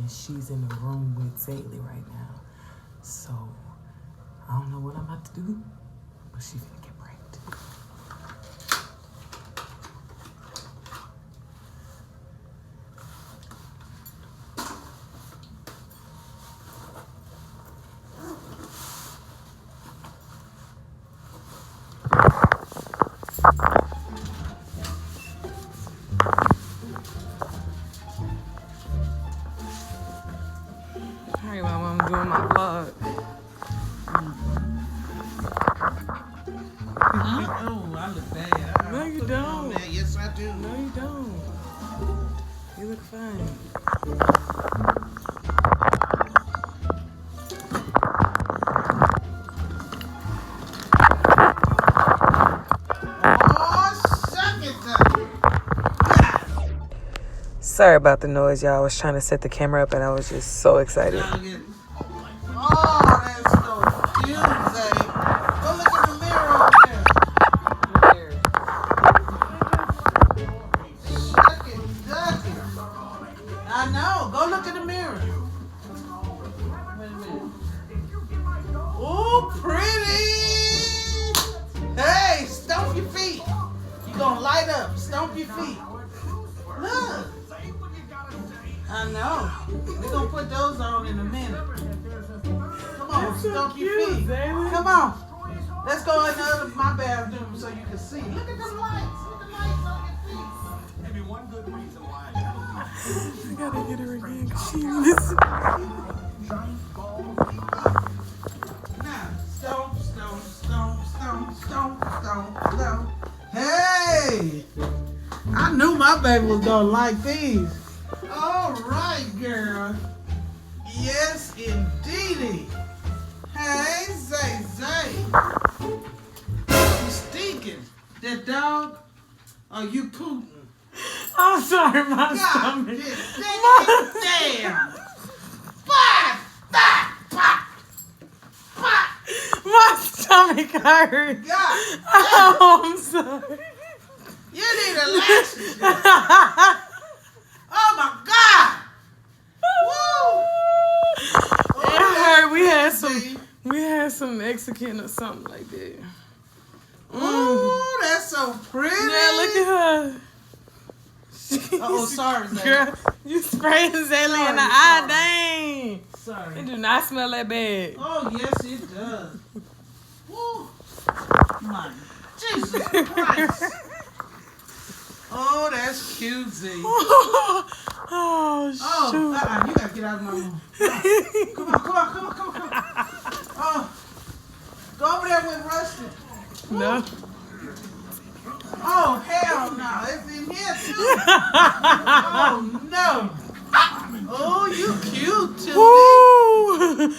and she's in the room with Zaylee right now. So I don't know what I'm about to do, but she's gonna get pranked. Hey, Mama, I'm doing my vlog. Oh, I look bad. No, you don't. Yes, I do. No, you don't. You look fine. Oh, suck it, suck it. Sorry about the noise, y'all. I was trying to set the camera up and I was just so excited. Oh, that's so cute, Zay. Go look in the mirror over there. Suck it, suck it. I know. Go look in the mirror. Wait a minute. Oh, pretty. Hey, stomp your feet. You gonna light up. Stomp your feet. Look. I know. We're gonna put those on in a minute. Come on, stomp your feet. Come on. Let's go in my bathroom so you can see. Look at the lights. Look at the lights on your feet. Maybe one good reason why. I gotta get her again because she missed. Now, stomp, stomp, stomp, stomp, stomp, stomp, stomp. Hey! I knew my baby was gonna like these. All right, girl. Yes, indeedy. Hey, Zay. You stinking. That dog? Are you pooping? I'm sorry, my God, stomach. damn. Bah, bah, bah, bah. My stomach hurt. God, Oh, I'm sorry. you need a lash. Oh my God. Woo. It hurt. See? We had some Mexican or something like that. Ooh, that's so pretty. Yeah, look at her. Oh, sorry, Zay. Girl, you spraying Zaylee in the Sorry, eye, sorry. dang. Sorry. It do not smell that bad. Oh, yes, it does. Woo. My Jesus Christ. Oh, that's cute, Z. Oh, Oh, shoot. you gotta get out of my room. Come on. Oh, go over there with Rusty. No. Oh, hell no. It's in here, too. Oh, no. Oh, you cute, too. Woo.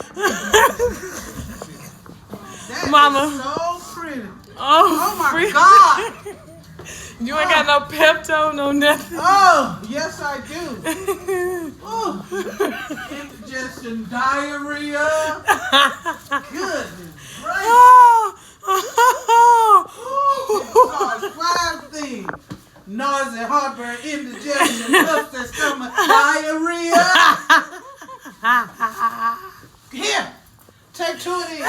That Mama. is so pretty. Oh, my free- God. You ain't got no Pepto, no nothing. Oh, yes, I do. Oh, indigestion, diarrhea. Goodness gracious. Five things. Nausea, heartburn, indigestion, upset stomach, diarrhea. Here, take 2 of these.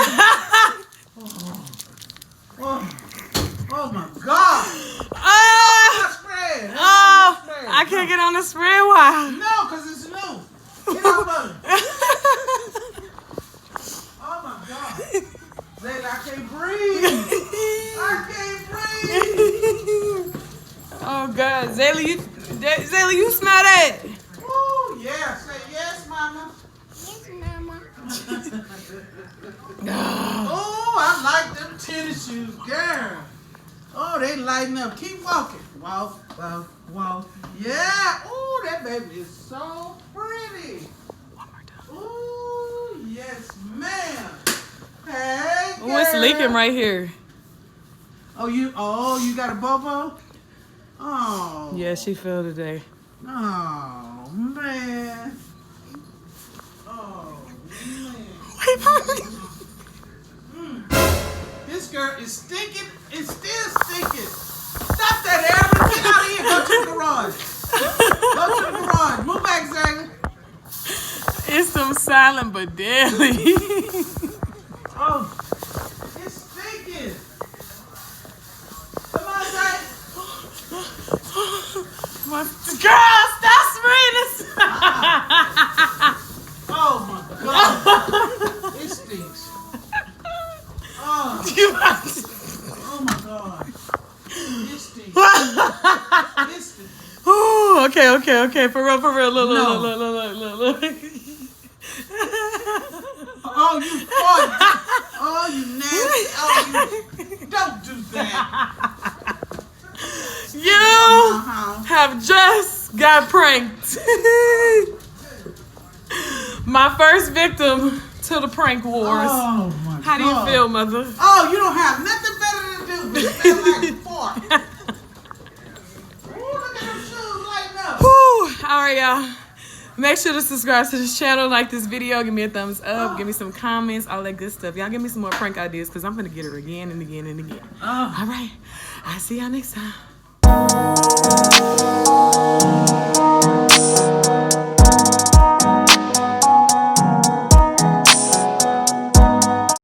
Oh my God. My spread. Oh, My spread. I can't get on the spread. Why? No, because it's new. Get off of it. Oh my God. Zayla, I can't breathe. I can't breathe. Oh God, Zaylee, you smell that? Ooh, yeah. Say yes, Mama. Yes, Mama. Oh, I like them tennis shoes, girl. Oh, they lighten up. Keep walking. Walk. Yeah. Oh, that baby is so pretty. One more time. Oh, yes, ma'am. Hey, girl. Oh, it's leaking right here. Oh, you got a bobo? Oh. Yeah, she fell today. Oh, man. Oh, man. This girl is stinking. It's still stinking. Stop that, Erin. Get out of here. Go to the garage. Go to the garage. Move back, Zayla. silent but deadly. Oh, it's stinking. Come on, Zach. Girl, stop screaming. Oh my God. It stinks. Oh, oh my God. It stinks. It stinks. Ooh, okay. For real. Look. Oh, you fart. Oh, you nasty. Oh, you. Don't do that. You have just got pranked. My first victim to the prank wars. Oh my God. How do you feel, mother? Oh, you don't have nothing better to do but smell like fart. Ooh, look at them shoes lighting up. Whew. All right, y'all. Make sure to subscribe to this channel, like this video, give me a thumbs up, give me some comments, all that good stuff. Y'all give me some more prank ideas because I'm going to get her again and again and again. All right. I'll see y'all next time.